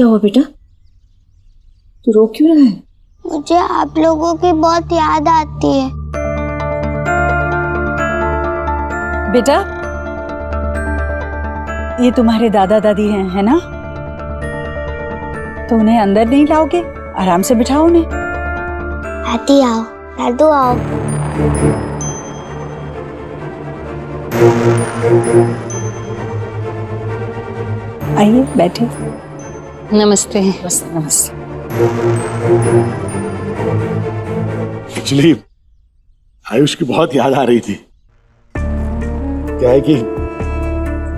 क्या हुआ बेटा, तू रो क्यों रहा है? मुझे आप लोगों की बहुत याद आती है। बेटा, ये तुम्हारे दादा दादी हैं, है ना? तो उन्हें अंदर नहीं लाओगे? आराम से बिठाओ उन्हें। दादी आओ, दादू आओ। आइए बैठे। नमस्ते। नमस्ते। एक्चुअली आयुष की बहुत याद आ रही थी। क्या है कि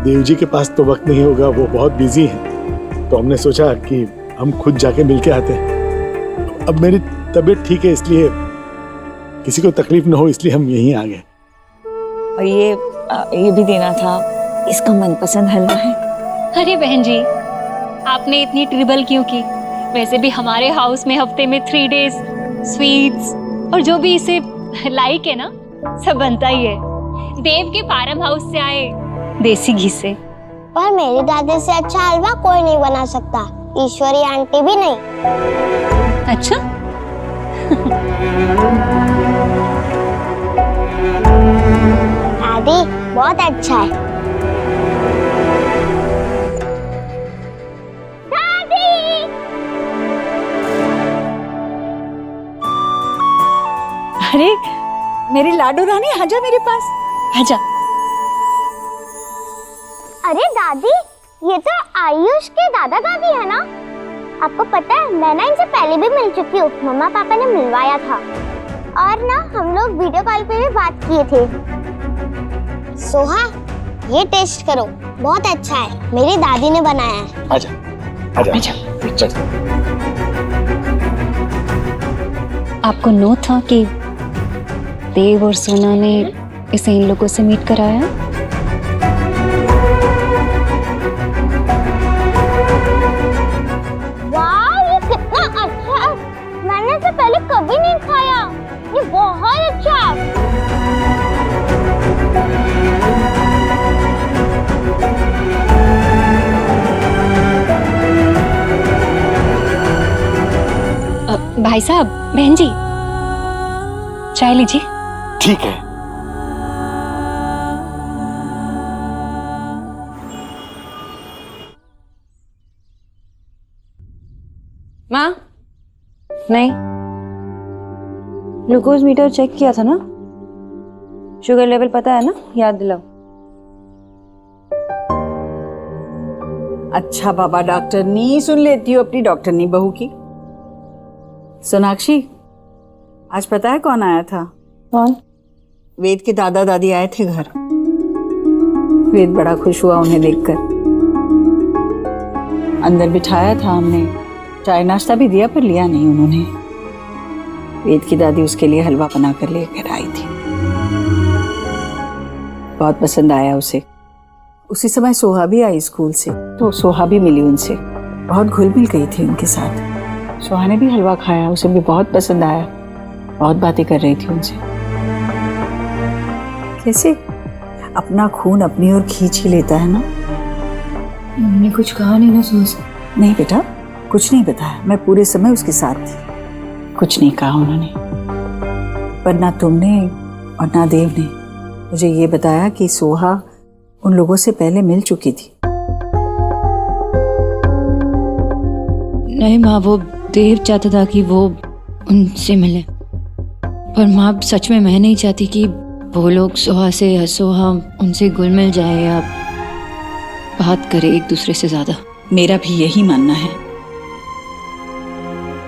देव जी के पास तो वक्त नहीं होगा, वो बहुत बिजी हैं, तो हमने सोचा कि हम खुद जाके मिल के आते हैं। अब मेरी तबीयत ठीक है, इसलिए किसी को तकलीफ ना हो इसलिए हम यहीं आ गए। और ये भी देना था, इसका मनपसंद हलवा है। अरे बहन जी, आपने इतनी ट्रिबल क्यों की? वैसे भी हमारे हाउस में हफ्ते में 3 डेज स्वीट्स और जो भी इसे लाइक है ना, सब बनता ही है। देव के फार्म हाउस से आए देसी घी से। पर मेरी दादी से अच्छा हलवा कोई नहीं बना सकता, ईश्वरी आंटी भी नहीं। अच्छा। दादी बहुत अच्छा है। दादी! अरे मेरी लाडो रानी, आजा मेरे पास, आजा। अरे दादी, ये तो आयुष के दादा दादी है ना? आपको पता है, मैं ना इनसे पहले भी मिल चुकी हूँ, मम्मा पापा ने मिलवाया था और ना हम लोग वीडियो कॉल पे भी बात किए थे। सोहा, ये टेस्ट करो, बहुत अच्छा है, मेरी दादी ने बनाया है। आजा, आजा, आजा। आपको नो था कि देव और सोना ने इसे इन लोगों से मीट कराया? वाह, ये कितना अच्छा है, मैंने इसे पहले कभी नहीं खाया, ये बहुत अच्छा है। भाई साहब, बहन जी, चाय लीजिए। ठीक है। माँ, नहीं, ग्लूकोज मीटर चेक किया था ना? शुगर लेवल पता है ना? याद दिलाओ। अच्छा बाबा, डॉक्टरनी सुन लेती हो अपनी डॉक्टरनी बहू की। सोनाक्षी, आज पता है कौन आया था? कौन? वेद के दादा दादी आए थे घर। वेद बड़ा खुश हुआ उन्हें देखकर। अंदर बिठाया था हमने, चाय नाश्ता भी दिया, पर लिया नहीं उन्होंने। वेद की दादी उसके लिए हलवा बना कर लेकर आई थी। बहुत पसंद आया उसे। उसी समय सोहा भी आई स्कूल से, तो सोहा भी मिली उनसे, बहुत घुल मिल गई थी उनके साथ। सोहा ने भी हलवा खाया, उसे भी बहुत पसंद आया, बहुत बातें कर रही थी उनसे। कैसे अपना खून अपनी ओर खींच ही लेता है ना। उन्होंने कुछ कहा नहीं ना सुन? नहीं बेटा, कुछ नहीं बताया, मैं पूरे समय उसके साथ थी, कुछ नहीं कहा उन्होंने। पर ना तुमने और ना देव ने मुझे ये बताया कि सोहा उन लोगों से पहले मिल चुकी थी। नहीं माँ, वो देव चाहता था कि वो उनसे मिले, पर माँ सच में मैं नहीं चाहती कि वो लोग सोहा से सोहा उनसे घुल मिल जाए या बात करे एक दूसरे से ज्यादा। मेरा भी यही मानना है।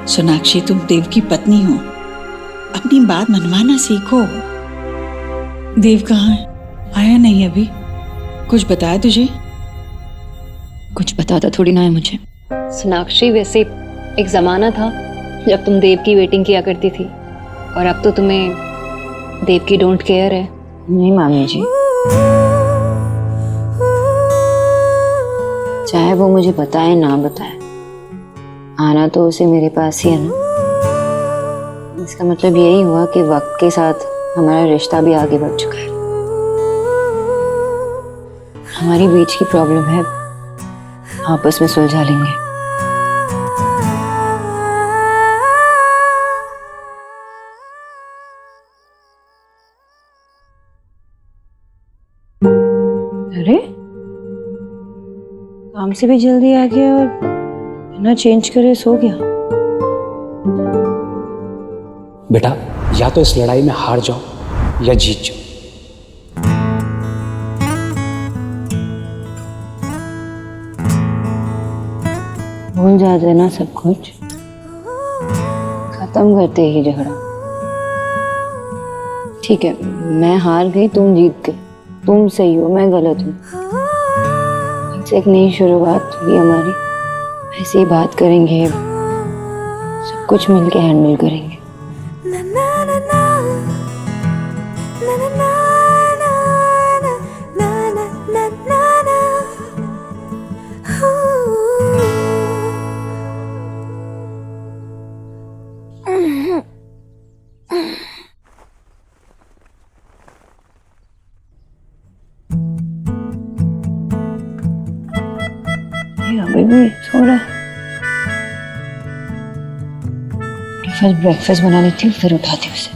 सोनाक्षी, तुम देव की पत्नी हो, अपनी बात मनवाना सीखो। देव कहाँ है? आया नहीं अभी? कुछ बताया तुझे? कुछ बताता थोड़ी ना है मुझे। सोनाक्षी, वैसे एक जमाना था जब तुम देव की वेटिंग किया करती थी, और अब तो तुम्हें देव की डोंट केयर है। नहीं मामी जी, चाहे वो मुझे बताए ना बताए, आना तो उसे मेरे पास ही है ना। इसका मतलब यही हुआ कि वक्त के साथ हमारा रिश्ता भी आगे बढ़ चुका है। हमारी बीच की प्रॉब्लम है, आपस में सुलझा लेंगे। काम से भी जल्दी आ गया और बिना चेंज करे सो गया। बेटा या तो इस लड़ाई में हार जाओ या जीत जाओ। भूल जाते ना सब कुछ, खत्म करते ही झगड़ा। ठीक है, मैं हार गई, तुम जीत गए, तुम सही हो, मैं गलत हूँ। से एक नई शुरुआत हुई हमारी, ऐसे ही बात करेंगे, सब कुछ मिलके हैंडल करेंगे। अभी भी सो रहा है। फर्स्ट ब्रेकफास्ट बना लेती हूँ, फिर उठाती हूँ उसे।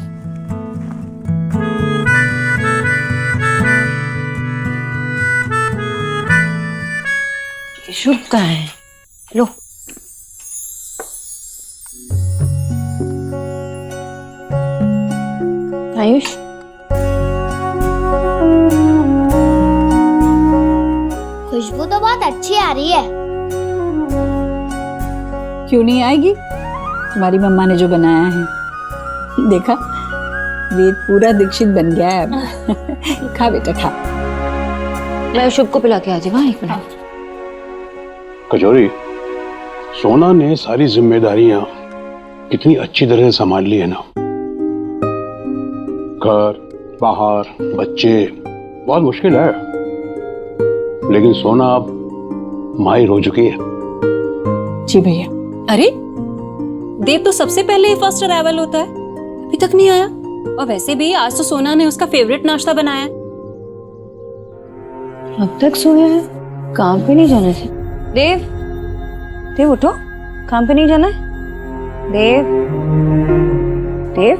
शुभ कहाँ है? लो। आयुष, खुशबू तो बहुत अच्छी आ रही है। क्यों नहीं आएगी? तुम्हारी मम्मा ने जो बनाया है, देखा वेद पूरा दीक्षित बन गया है अब। खा बेटा खा। मैं शुभ को पिला के आ जाऊँ। एक मिनट। कचौरी, सोना ने सारी जिम्मेदारियां कितनी अच्छी तरह से संभाल ली है ना। घर, बाहर, बच्चे, बहुत मुश्किल है, लेकिन सोना अब माहिर हो चुकी है। जी भैया। अरे देव तो सबसे पहले ही फर्स्ट अराइवल होता है, अभी तक नहीं आया। और वैसे भी आज तो सोना ने उसका फेवरेट नाश्ता बनाया है। अब तक सोया है, काम पे नहीं जाना है। देव, देव उठो, काम पे नहीं जाना है। देव, देव।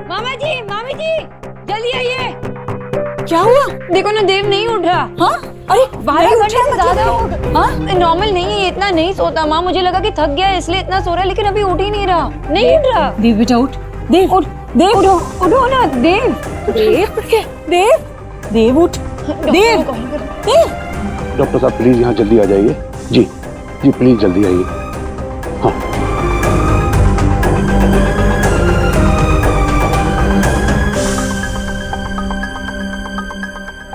मामा जी, मामी जी, जल्दी आइए। क्या हुआ? देखो ना, देव नहीं उठ रहा। हाँ? अरे 12 घंटे से ज्यादा हो गए। हाँ? नॉर्मल नहीं है, ये इतना नहीं सोता। माँ, मुझे लगा कि थक गया है इसलिए इतना सो रहा है, लेकिन अभी उठ ही नहीं रहा। नहीं उठ रहा। देव बेटा उठ। देव उठ, देव उठो, उठो ना। देव, देव, देव देव उठ। देव देव। डॉक्टर साहब प्लीज यहाँ जल्दी आ जाइए। जी जी प्लीज जल्दी आइए। हाँ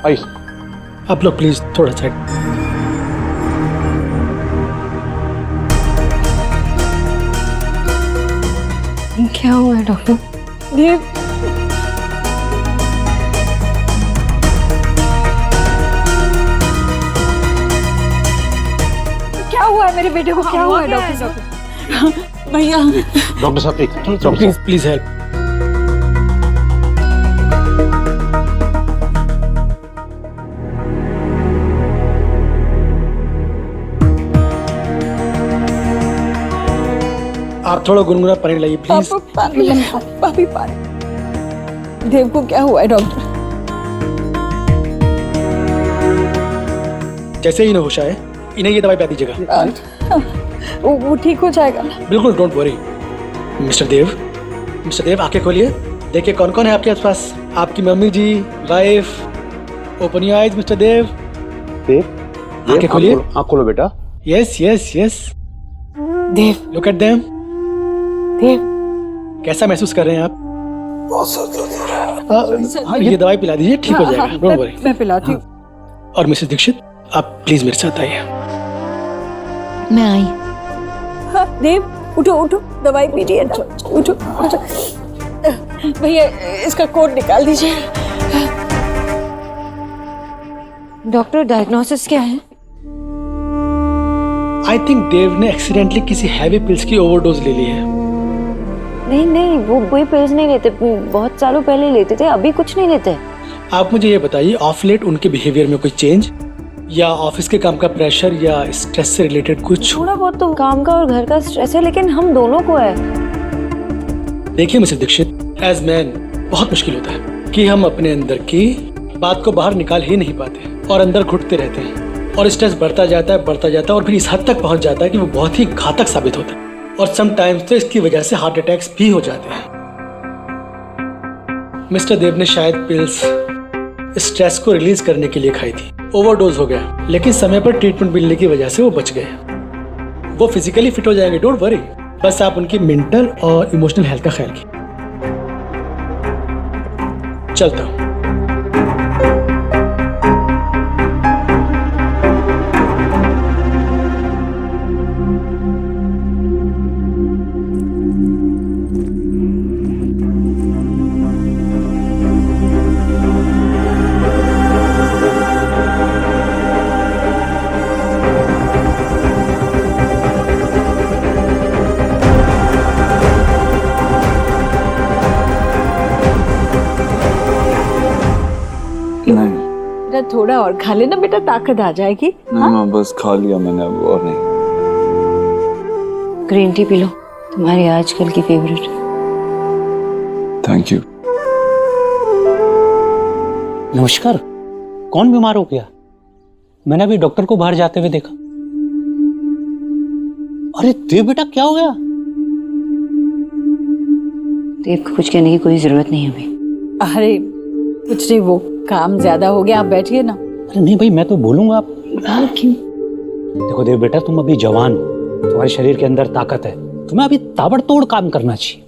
आइए। आप लोग प्लीज थोड़ा साइड। क्या हुआ है डॉक्टर? देव क्या हुआ है मेरे बेटे को? क्या हुआ है डॉक्टर साहब? भैया। डॉक्टर साहब एक डॉक्टर प्लीज साहब, प्लीज हेल्प। आप थोड़ा गुनगुना पानी लाइए प्लीज। पापी पानी। देव को क्या हुआ है डॉक्टर? जैसे ही इन्हें होश आए, इन्हें ये दवाई पिला दीजिएगा। वो ठीक हो जाएगा। बिल्कुल, डोंट वरी। मिस्टर देव आंखें खोलिए, देखिए कौन कौन है आपके आसपास। आपकी मम्मी जी, wife. Open your eyes mister Dev. Dev आंखें खोलिए। आँख खोलो बेटा। Yes yes yes. Dev look at them. Dev कैसा महसूस कर रहे हैं आप? बहुत दर्द। हाँ, ये दवाई पिला दीजिए, ठीक हो जाएगा, डोंट वरी। मैं पिलाती हूँ। और मिसेस दीक्षित, आप प्लीज मेरे साथ आइए। मैं आई। हाँ, देव उठो उठो, दवाई पीजिए ना। उठो उठो। भैया इसका कोट निकाल दीजिए। डॉक्टर, डायग्नोसिस क्या है? आई थिंक देव ने एक्सीडेंटली किसी हैवी पिल्स की ओवरडोज ले ली है। नहीं नहीं, वो कोई पिल्स नहीं लेते, बहुत सालों पहले लेते थे, अभी कुछ नहीं लेते। आप मुझे ये बताइए, ऑफ लेट उनके बिहेवियर में कोई चेंज, या ऑफिस के काम का प्रेशर, या स्ट्रेस से रिलेटेड कुछ? थोड़ा बहुत तो काम का और घर का स्ट्रेस है, लेकिन हम दोनों को है। देखिए मिसेस दीक्षित, एज मैन बहुत मुश्किल होता है कि हम अपने अंदर की बात को बाहर निकाल ही नहीं पाते और अंदर घुटते रहते हैं और स्ट्रेस बढ़ता जाता है और फिर इस हद तक पहुंच जाता है कि वो बहुत ही घातक साबित होता है और समटाइम्स तो इसकी वजह से हार्ट अटैक्स भी हो जाते हैं। मिस्टर देव ने शायद पिल्स स्ट्रेस को रिलीज करने के लिए खाई थी, ओवरडोज हो गया, लेकिन समय पर ट्रीटमेंट मिलने की वजह से वो बच गए। वो फिजिकली फिट हो जाएंगे, डोंट वरी, बस आप उनकी मेंटल और इमोशनल हेल्थ का ख्याल कीजिए। चलता हूँ। बेटा थोड़ा और खा लेना बेटा, ताकत आ जाएगी। नहीं माँ, बस खा लिया मैंने, अब और नहीं। ग्रीन टी पी लो, तुम्हारी आजकल की फेवरेट। Thank you. नमस्कार, कौन बीमार हो गया? मैंने अभी डॉक्टर को बाहर जाते हुए देखा। अरे देव बेटा, क्या हो गया? देव को कुछ कहने की कोई जरूरत नहीं है अभी। अरे कुछ नहीं, वो काम ज्यादा हो गया, आप बैठिए ना। अरे नहीं भाई, मैं तो बोलूंगा। आप क्यों? देखो देव बेटा, तुम अभी जवान हो, तुम्हारे शरीर के अंदर ताकत है, तुम्हें अभी ताबड़तोड़ काम करना चाहिए।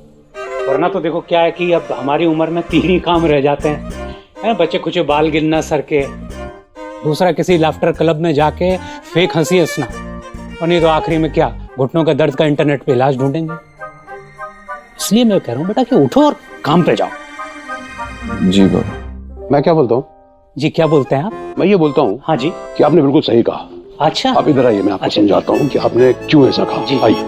वरना तो देखो क्या है कि अब हमारी उम्र में 3 ही काम रह जाते हैं, बच्चे कुछ बाल गिनना सर के, दूसरा किसी लाफ्टर क्लब में जाके फेक हंसी हंसना, और नहीं तो आखिरी में क्या, घुटनों का दर्द का इंटरनेट पे इलाज ढूंढेंगे। इसलिए मैं कह रहा हूँ बेटा कि उठो और काम पे जाओ। जी बाबा। मैं क्या बोलता हूँ? जी क्या बोलते हैं आप? मैं ये बोलता हूँ हाँ जी। कि आपने बिल्कुल सही कहा। अच्छा, आप इधर आइए, मैं आपको समझाता हूँ कि आपने क्यों ऐसा कहा। जी। आइए।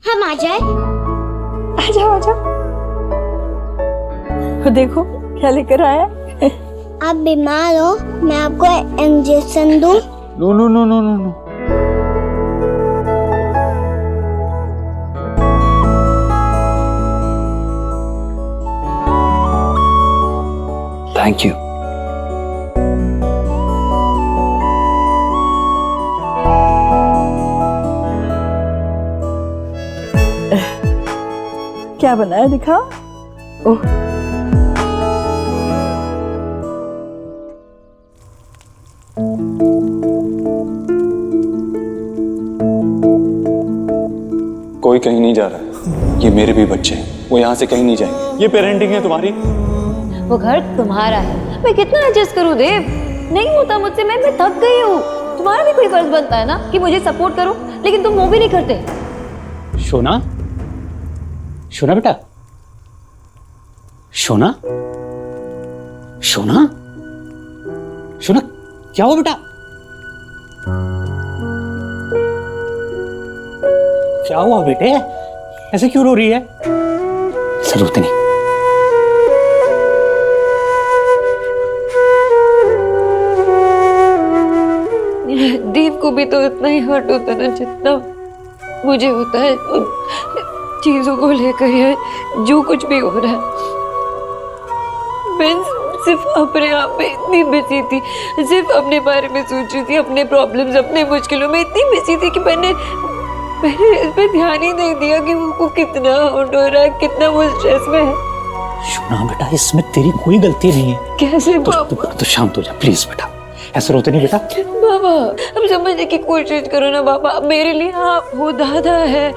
हम आ जाए। आ जाओ आ जाओ। देखो क्या लेकर आया। आप बीमार हो, मैं आपको इंजेक्शन दूं? No no no no no no. Thank you. क्या बनाया दिखाओ। ओह कोई कहीं नहीं जा रहा है, ये मेरे भी बच्चे हैं, वो यहाँ से कहीं नहीं जाएंगे। ये पेरेंटिंग है तुम्हारी। वो घर तुम्हारा है, मैं कितना एडजस्ट करूं देव, नहीं होता मुझसे, मैं थक गई हूँ। तुम्हारा भी कोई फर्ज बनता है ना कि मुझे सपोर्ट करो, लेकिन तुम वो भी नहीं करते। शोना, शोना बेटा, शोना, शोना, शोना, क्या हुआ बेटा? क्या हुआ बेटे, ऐसे क्यों रो रही है? जरूरत नहीं। देव को भी तो इतना ही हर्ट होता है जितना मुझे होता है उन चीजों को लेकर, या जो कुछ भी हो रहा है। मैं सिर्फ अपने आप में इतनी बिजी थी, सिर्फ अपने बारे में सोच रही थी, अपने प्रॉब्लम्स, अपने मुश्किलों में इतनी बिजी थी कि मैंने इस पे ध्यान ही नहीं दिया कि वो कितना हर्ट हो रहा है, कितना वो स्ट्रेस में है। शोना बेटा, इसमें तेरी कोई गलती नहीं है। कैसे तो शांत हो जा प्लीज बेटा, ऐसे रोते नहीं बेटा। बाबा अब समझने की कोशिश करो ना बाबा, मेरे लिए आप वो दादा है,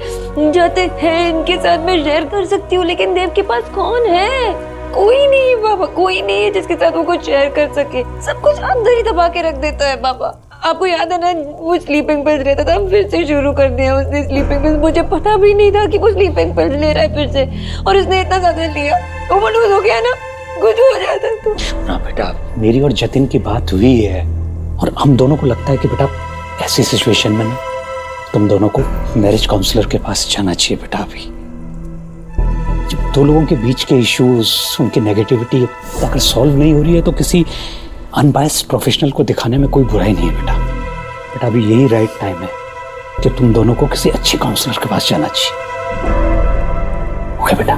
जाते हैं इनके साथ मैं शेयर कर सकती हूँ, लेकिन देव के पास कौन है? कोई नहीं है बाबा, कोई नहीं है जिसके साथ वो कुछ शेयर कर सके। सब कुछ अंदर ही दबा के रख देता है बाबा। आपको याद है ना, वो स्लीपिंग पिल्स लेता था, फिर से शुरू कर दिया उसने स्लीपिंग पिल्स। मुझे पता भी नहीं था कि वो स्लीपिंग पिल्स ले रहा है फिर से, और उसने इतना ज्यादा लिया, ओवरडोज हो गया ना, कुछ हो जाता तो। शोना बेटा, मेरी और जतिन की बात हुई है, और हम दोनों को लगता है कि बेटा ऐसी सिचुएशन में ना तुम दोनों को मैरिज काउंसलर के पास जाना चाहिए बेटा। अभी जब दो लोगों के बीच के इश्यूज, उनकी नेगेटिविटी अगर सॉल्व नहीं हो रही है तो किसी अनबायस्ड प्रोफेशनल को दिखाने में कोई बुराई नहीं है बेटा। बेटा अभी यही राइट टाइम है कि तुम दोनों को किसी अच्छे काउंसलर के पास जाना चाहिए। ओके बेटा।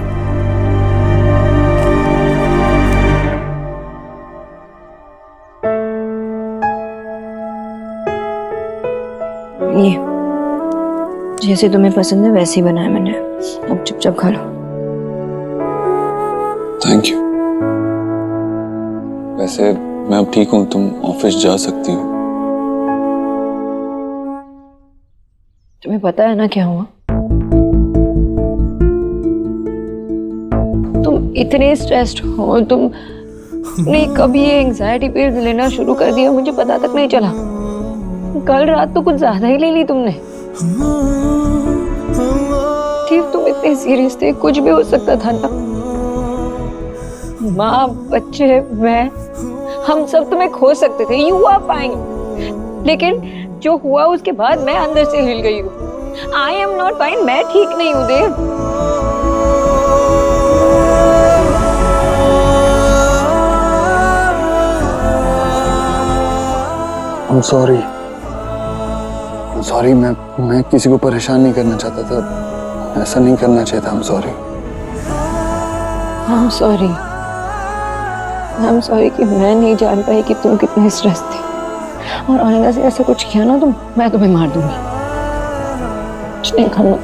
ये जैसे तुम्हें पसंद है वैसे ही बनाया मैंने, अब चुपचाप खा लो। Thank you. वैसे मैं अब ठीक हूँ, तुम ऑफिस जा सकती हो। तुम्हें पता है ना क्या हुआ? तुम इतने स्ट्रेस्ड हो, तुमने कभी ये एंजाइटी पिल्स लेना शुरू कर दिया, मुझे पता तक नहीं चला। कल रात तो कुछ ज्यादा ही ले ली तुमने। ठीक, तुम इतने सीरियस थे, कुछ भी हो सकता था ना। माँ, बच्चे, मैं, हम सब तुम्हें खो सकते थे। You are fine. लेकिन जो हुआ उसके बाद मैं अंदर से हिल गई हूँ। आई एम नॉट फाइन, मैं ठीक नहीं हूँ देव। I'm sorry. I'm sorry, मैं किसी को परेशान नहीं करना चाहता था, ऐसा नहीं करना चाहिए था। I'm sorry. I'm sorry. I'm sorry कि मैं नहीं जान पाई कि तुम कितने स्ट्रेस थे, और आइंदा से ऐसा कुछ किया ना तुम, मैं तुम्हें मार दूंगी। कुछ नहीं करना।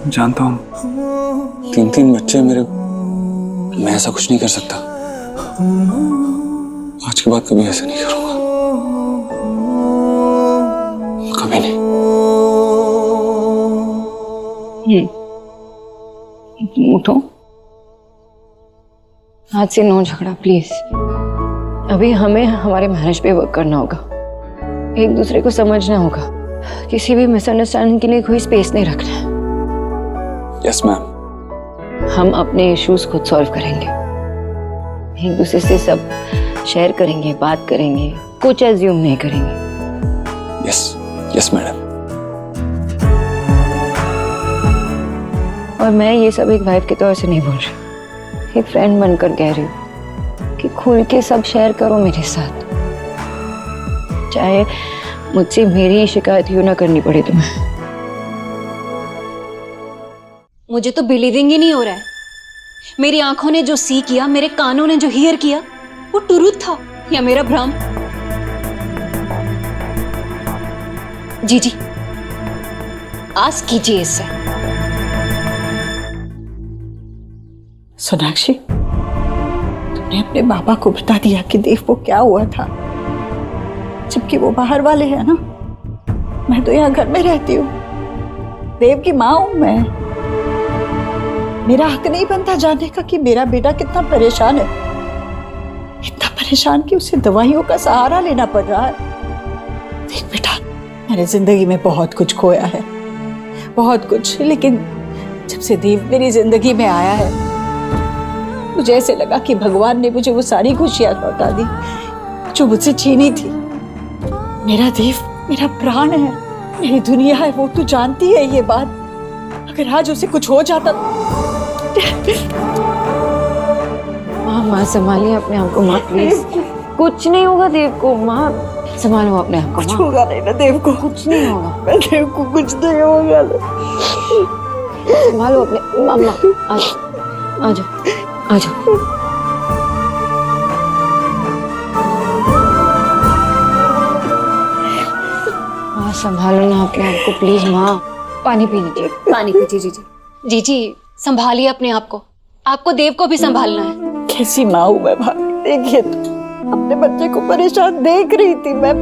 जानता हूँ 3 बच्चे मेरे, मैं ऐसा कुछ नहीं कर सकता। आज के बाद कभी ऐसा नहीं करूंगा, कभी नहीं। उठो, आज से नो झगड़ा प्लीज। अभी हमें हमारे मैरिज पे वर्क करना होगा, एक दूसरे को समझना होगा, किसी भी मिसअंडरस्टैंडिंग के लिए कोई स्पेस नहीं रखना है। Yes ma'am. हम अपने इश्यूज खुद सॉल्व करेंगे, एक दूसरे से सब शेयर करेंगे, बात करेंगे, कुछ एज्यूम नहीं करेंगे। Yes yes madam. और मैं ये सब एक वाइफ के तौर से नहीं बोल रही, एक फ्रेंड बनकर कह रही हूँ कि खुल के सब शेयर करो मेरे साथ, चाहे मुझसे मेरी शिकायत यूं ना करनी पड़े तुम्हें। मुझे तो बिलीविंग ही नहीं हो रहा है। मेरी आंखों ने जो सी किया, मेरे कानों ने जो हियर किया, वो ट्रूथ था या मेरा भ्रम? जी आज कीजिए इससे। सोनाक्षी, तुमने अपने बाबा को बता दिया कि देव को क्या हुआ था, जबकि वो बाहर वाले हैं ना। मैं तो यहाँ घर में रहती हूँ, देव की माँ हूं मैं। मेरा हक नहीं बनता जानने का कि मेरा बेटा कितना परेशान है, इतना परेशान कि उसे दवाइयों का सहारा लेना पड़ रहा है। देख बेटा, मैंने जिंदगी में बहुत कुछ खोया है, बहुत कुछ, लेकिन जब से देव मेरी जिंदगी में आया है, मुझे ऐसे लगा कि भगवान ने मुझे वो सारी खुशियां लौटा दी जो मुझसे छीनी थी। मेरा देव मेरा प्राण है, मेरी दुनिया है, वो तू जानती है ये बात। अगर आज उसे कुछ हो जाता। माँ संभालिए अपने आप को माँ प्लीज। कुछ नहीं होगा देव को, माँ संभालो अपने आप को। कुछ होगा नहीं ना देव को, कुछ नहीं होगा। मैं देव को कुछ नहीं होगा ना। संभालो अपने। मामा आ जाओ, आ जाओ। माँ संभालो ना अपने आप को प्लीज। माँ पानी पी लीजिए, पानी पीजिए। जी संभालिए अपने आप को, आपको देव को भी संभालना है। कैसी माँ हूँ मैं भाभी, देखिए तो अपने बच्चे को परेशान देख रही थी मैं,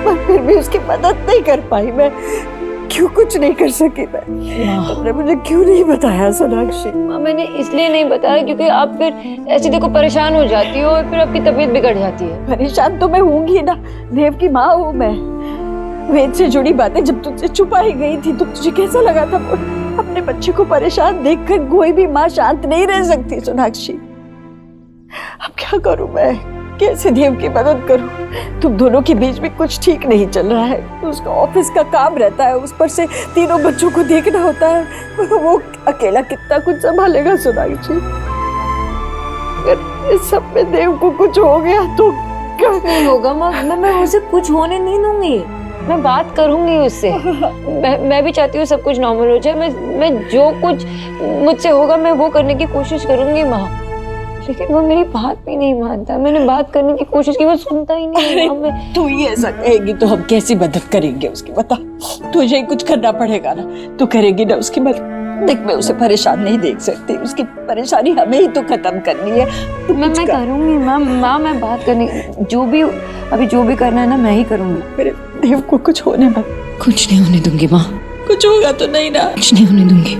पर फिर भी उसकी मदद नहीं कर पाई। मैं क्यों कुछ नहीं कर सकी मैं? तुमने मुझे क्यों नहीं बताया सोनाक्षी? माँ मैंने इसलिए नहीं बताया क्योंकि आप फिर ऐसे देखो परेशान हो जाती हो और फिर आपकी तबीयत बिगड़ जाती है। परेशान तो मैं होंगी ना, देव की माँ हूँ मैं। वेद से जुड़ी बातें जब तुझसे छुपाई गई थी तो तुझे कैसा लगा था? अपने बच्चे को परेशान देखकर कोई भी माँ शांत नहीं रह सकती सोनाक्षी। अब क्या करूं मैं, कैसे देव की मदद करूं? तुम दोनों के बीच में कुछ ठीक नहीं चल रहा है। उसका ऑफिस का काम रहता है, उस पर से 3 बच्चों को देखना होता है, वो अकेला कितना कुछ संभालेगा सोनाक्षी? अगर इस सब में देव को कुछ हो गया तो क्या? नहीं होगा माँ, मैं उसे कुछ होने नहीं दूंगी। मैं बात करूंगी उससे। मैं भी चाहती हूँ सब कुछ नॉर्मल हो जाए। मैं जो कुछ मुझसे होगा मैं वो करने की कोशिश करूंगी माँ, लेकिन वो मेरी बात भी नहीं मानता। मैंने बात करने की कोशिश की, वो सुनता ही नहीं है। मैं तू ही ऐसा कहेगी तो हम कैसी मदद करेंगे उसकी, बता। तुझे ही कुछ करना पड़ेगा ना, तू करेगी ना उसकी मदद। देख मैं उसे परेशान नहीं देख सकती, उसकी परेशानी हमें ही तो खत्म करनी है। मैं करूंगी माँ, मैं बात करनी, जो भी करना है ना मैं ही करूंगी। मेरे देव को कुछ होने मत। कुछ नहीं होने दूंगी माँ, कुछ होगा तो नहीं ना? कुछ नहीं होने दूंगी।